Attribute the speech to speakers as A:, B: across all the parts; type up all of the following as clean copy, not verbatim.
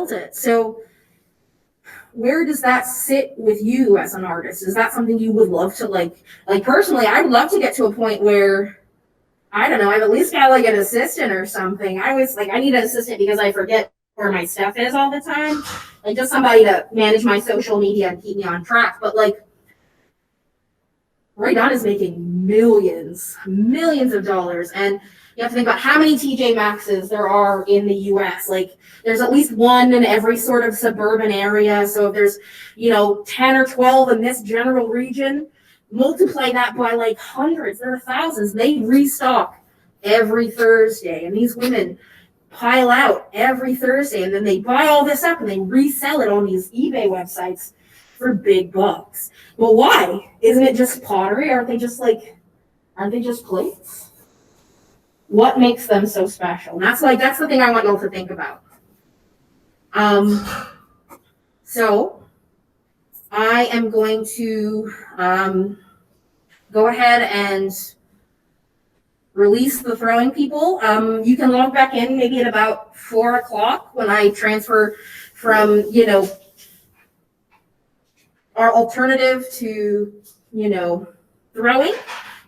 A: built it. So where does that sit with you as an artist? Is that something you would love to like personally, I would love to get to a point where I don't know, I've at least got like an assistant or something. I was like, I need an assistant because I forget where my stuff is all the time. Like just somebody to manage my social media and keep me on track. But like Ray Don is making millions of dollars. And you have to think about how many TJ Maxxes there are in the US. Like there's at least one in every sort of suburban area. So if there's, 10 or 12 in this general region, multiply that by like hundreds, there are thousands. They restock every Thursday. And these women pile out every Thursday. And then they buy all this up and they resell it on these eBay websites for big bucks. But why? Isn't it just pottery? Aren't they just plates? What makes them so special? And that's the thing I want y'all to think about. So I am going to go ahead and release the throwing people. You can log back in maybe at about 4:00 when I transfer from, our alternative to, throwing,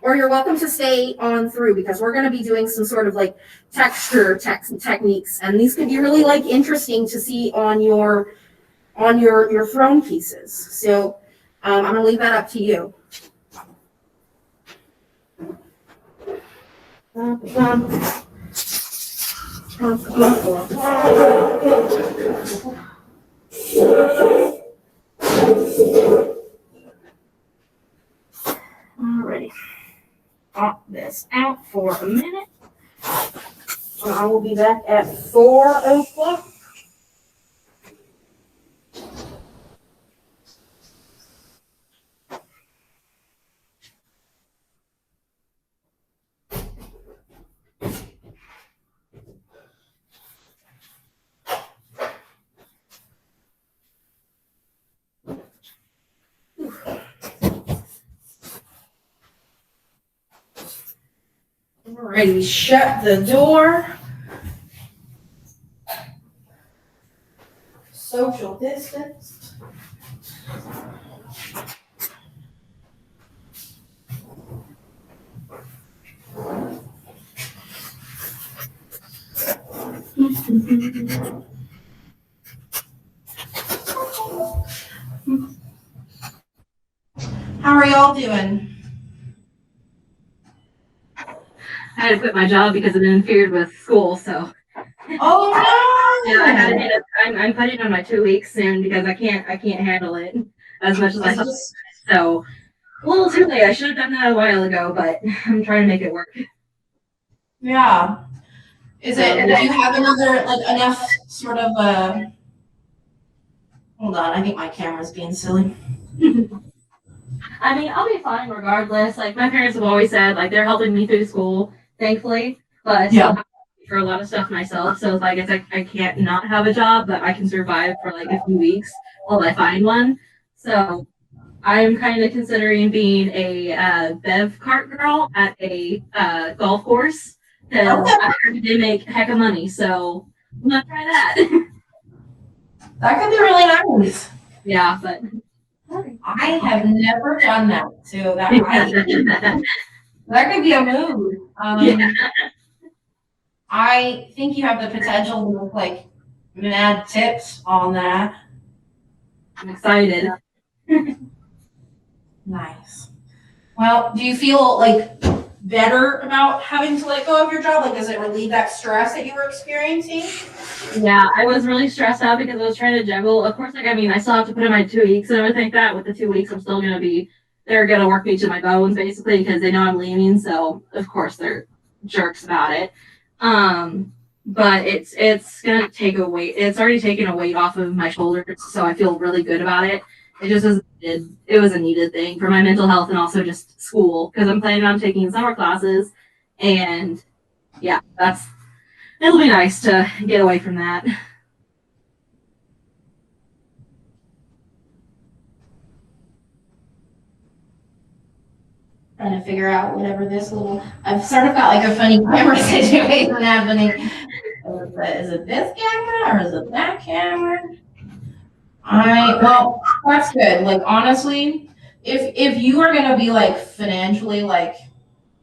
A: or you're welcome to stay on through because we're going to be doing some sort of like texture techniques, and these could be really like interesting to see on your thrown pieces. So I'm going to leave that up to you. Alrighty. Pop this out for a minute. And I will be back at 4:00. Alrighty, shut the door. Social distance. How are y'all doing?
B: I had to quit my job because it interfered with school, so.
A: Oh no!
B: Yeah, I had to hit it. I'm putting on my 2 weeks soon because I can't handle it as much as I thought. So a little too late. I should have done that a while ago, but I'm trying to make it work.
A: Yeah. Do you have enough sort of hold on, I think my camera's being silly.
B: I mean, I'll be fine regardless. Like my parents have always said, like they're helping me through school, thankfully. But I still have to pay for a lot of stuff myself. So it's like I can't not have a job, but I can survive for like a few weeks while I find one. So I'm kind of considering being a bev cart girl at a golf course because I heard they make a heck of money. So I'm gonna try that.
A: That could be really nice.
B: Yeah, but
A: I have never done that, so that could be a move.
B: Yeah.
A: I think you have the potential to look like mad tips on that.
B: I'm excited.
A: Nice. Well, do you feel like better about having to let go of your job? Like, does it relieve that stress that you were experiencing?
B: Yeah, I was really stressed out because I was trying to juggle. Of course, I still have to put in my 2 weeks and everything like that. With the 2 weeks, I'm still they're gonna work me to my bones basically because they know I'm leaving. So of course they're jerks about it. But it's gonna take a weight. It's already taken a weight off of my shoulders, so I feel really good about it. It just was a needed thing for my mental health and also just school because I'm planning on taking summer classes, and yeah, it'll be nice to get away from that.
A: Trying to figure out whatever I've sort of got like a funny camera situation happening.
C: but is it this camera or is it that camera? Well, that's good. Like, honestly, if you are gonna be like financially like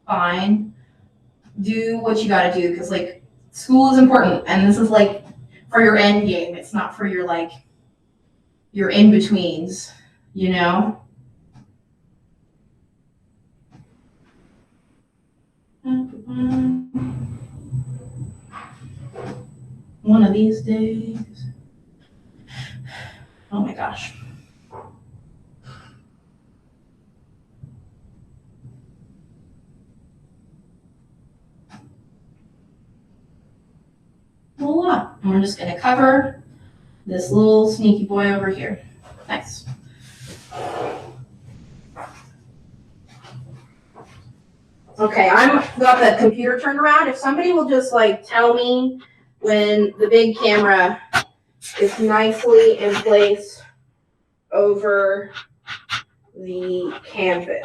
C: fine, do what you gotta do, because like school is important, and this is like for your end game. It's not for your like your in betweens, you know. One of these days. Oh my gosh. Voila. And we're just gonna cover this little sneaky boy over here. Nice.
A: Okay, I'm got the computer turned around. If somebody will just like tell me when the big camera is nicely in place over the canvas.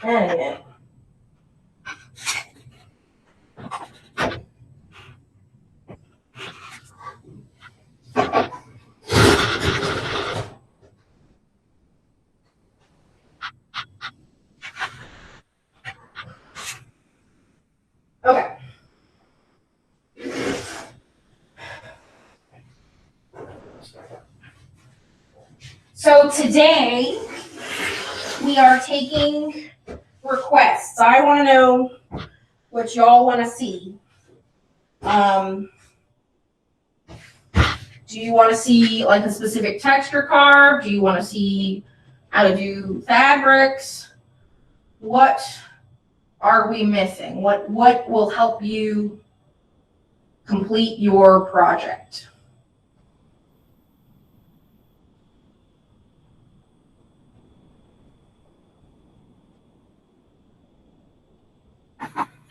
A: Dang it. Okay. So today we are taking requests. I want to know what y'all want to see. Do you want to see like a specific texture carve? Do you want to see how to do fabrics? What are we missing? What will help you complete your project?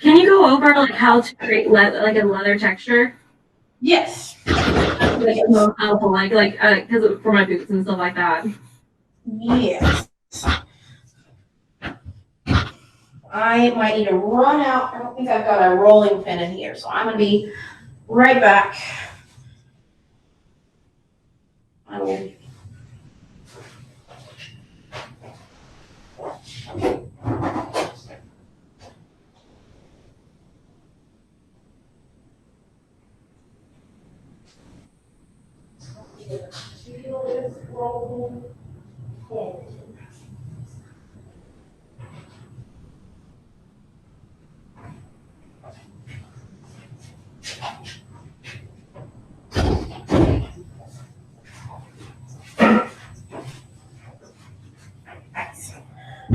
B: Can you go over like how to create like a leather texture?
C: Yes.
B: Like most helpful, like because for my boots and stuff like that.
C: Yes. I might need to run out. I don't think I've got a rolling pin in here, so I'm gonna be right back. I will.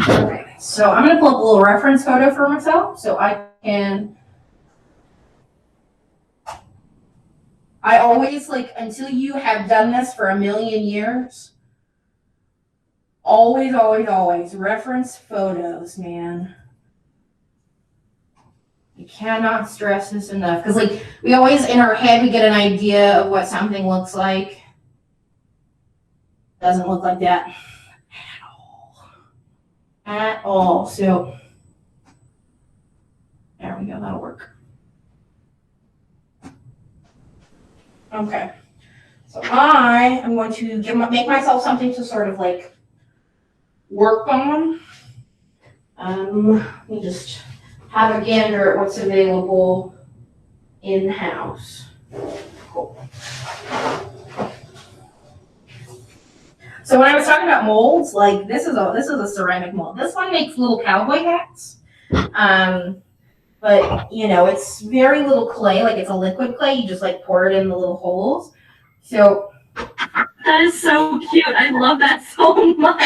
C: Okay, so I'm gonna pull up a little reference photo for myself so I can. I always like, until you have done this for a million years, always reference photos, man. You cannot stress this enough, because like we always in our head we get an idea of what something looks like. Doesn't look like that at all. At all. So there we go, that'll work. Okay. So I am going to make myself something to sort of like work on. Let me just have a gander at what's available in-house. Cool. So when I was talking about molds, like this is a ceramic mold. This one makes little cowboy hats. But you know, it's very little clay, like it's a liquid clay. You just like pour it in the little holes. So
B: That is so cute. I love that so much.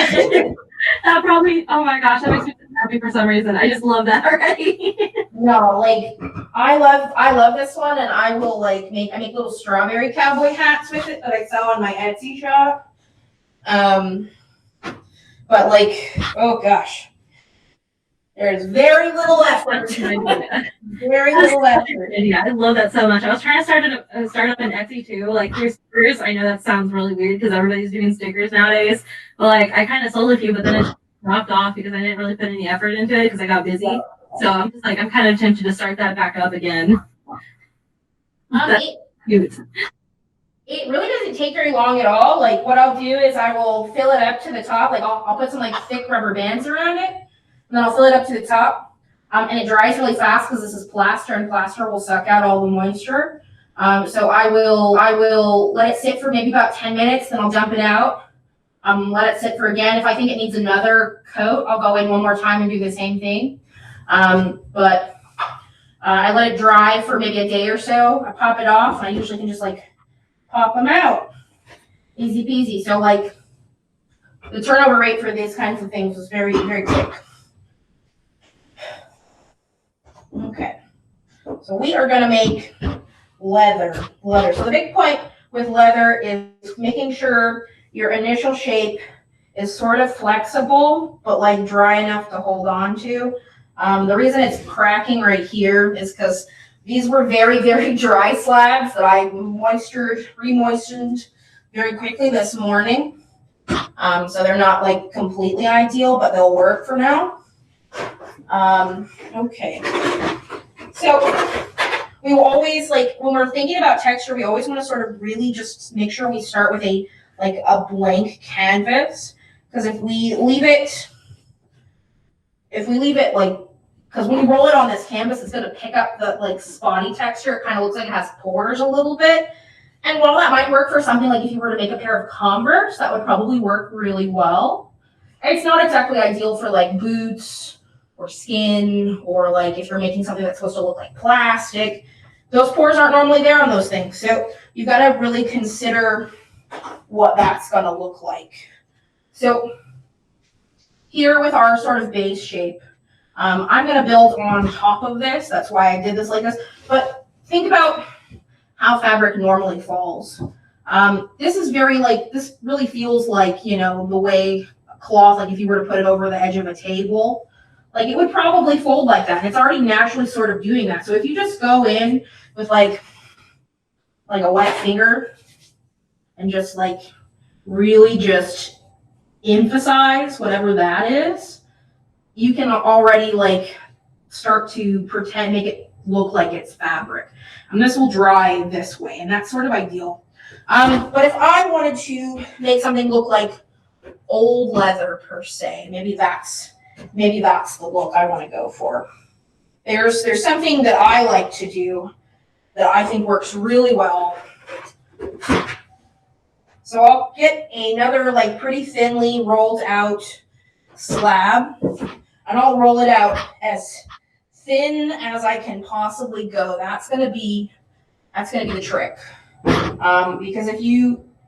B: That probably, oh my gosh, that makes me so happy for some reason. I just love that already.
C: No, like I love this one, and I will like I make little strawberry cowboy hats with it that I sell on my Etsy shop. But like, oh gosh, there's very little effort. Very little effort.
B: Yeah, I love that so much. I was trying to start up an Etsy too, like through stickers. I know that sounds really weird because everybody's doing stickers nowadays, but like I kind of sold a few, but then it just dropped off because I didn't really put any effort into it because I got busy. So I'm just like I'm kind of tempted to start that back up again. That's cute.
C: It really doesn't take very long at all. Like what I'll do is I will fill it up to the top. Like I'll put some like thick rubber bands around it, and then I'll fill it up to the top. And it dries really fast because this is plaster, and plaster will suck out all the moisture. So I will let it sit for maybe about 10 minutes, then I'll dump it out. Let it sit for again. If I think it needs another coat, I'll go in one more time and do the same thing. But I let it dry for maybe a day or so. I pop it off, and I usually can just like pop them out. Easy peasy. So like the turnover rate for these kinds of things was very, very quick. Okay. So we are gonna make leather. So the big point with leather is making sure your initial shape is sort of flexible, but like dry enough to hold on to. The reason it's cracking right here is because these were very, very dry slabs that I re-moistened very quickly this morning. So they're not like completely ideal, but they'll work for now. Okay. So we will always, like, when we're thinking about texture, we always want to sort of really just make sure we start with a blank canvas. Because if we leave it like, because when we roll it on this canvas, it's going to pick up the like spotty texture. It kind of looks like it has pores a little bit. And while that might work for something like if you were to make a pair of Converse, that would probably work really well. It's not exactly ideal for like boots or skin, or like if you're making something that's supposed to look like plastic. Those pores aren't normally there on those things. So you've got to really consider what that's going to look like. So here with our sort of base shape, I'm going to build on top of this. That's why I did this like this. But think about how fabric normally falls. This is very like, this really feels like, you know, the way cloth, like if you were to put it over the edge of a table, like it would probably fold like that. And it's already naturally sort of doing that. So if you just go in with like a wet finger and just like really just emphasize whatever that is, you can already like start to make it look like it's fabric. And this will dry this way, and that's sort of ideal. But if I wanted to make something look like old leather per se, maybe that's the look I want to go for. There's something that I like to do that I think works really well. So I'll get another like pretty thinly rolled out slab, and I'll roll it out as thin as I can possibly go. That's gonna be the trick. Because if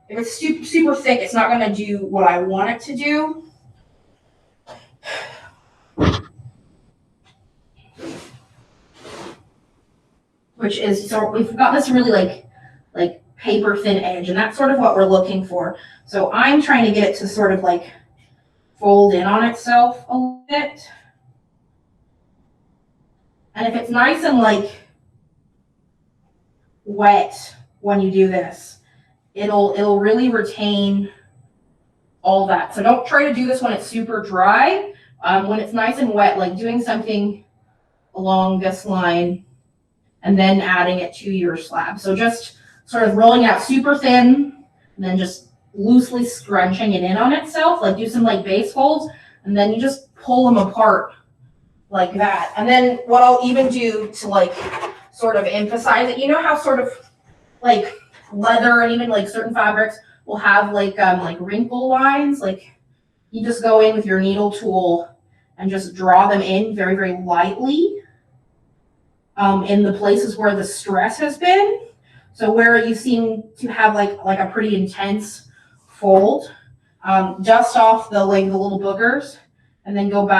C: it's super thick, it's not gonna do what I want it to do. Which is, so we've got this really like paper thin edge, and that's sort of what we're looking for. So I'm trying to get it to sort of like fold in on itself a little bit. And if it's nice and like wet when you do this, it'll really retain all that. So don't try to do this when it's super dry. When it's nice and wet, like doing something along this line and then adding it to your slab. So just sort of rolling out super thin and then just loosely scrunching it in on itself, like do some like base folds, and then you just pull them apart like that. And then what I'll even do to like sort of emphasize it, you know how sort of like leather and even like certain fabrics will have like wrinkle lines, like you just go in with your needle tool and just draw them in very, very lightly in the places where the stress has been. So where you seem to have like a pretty intense fold, Dust off the little boogers, and then go back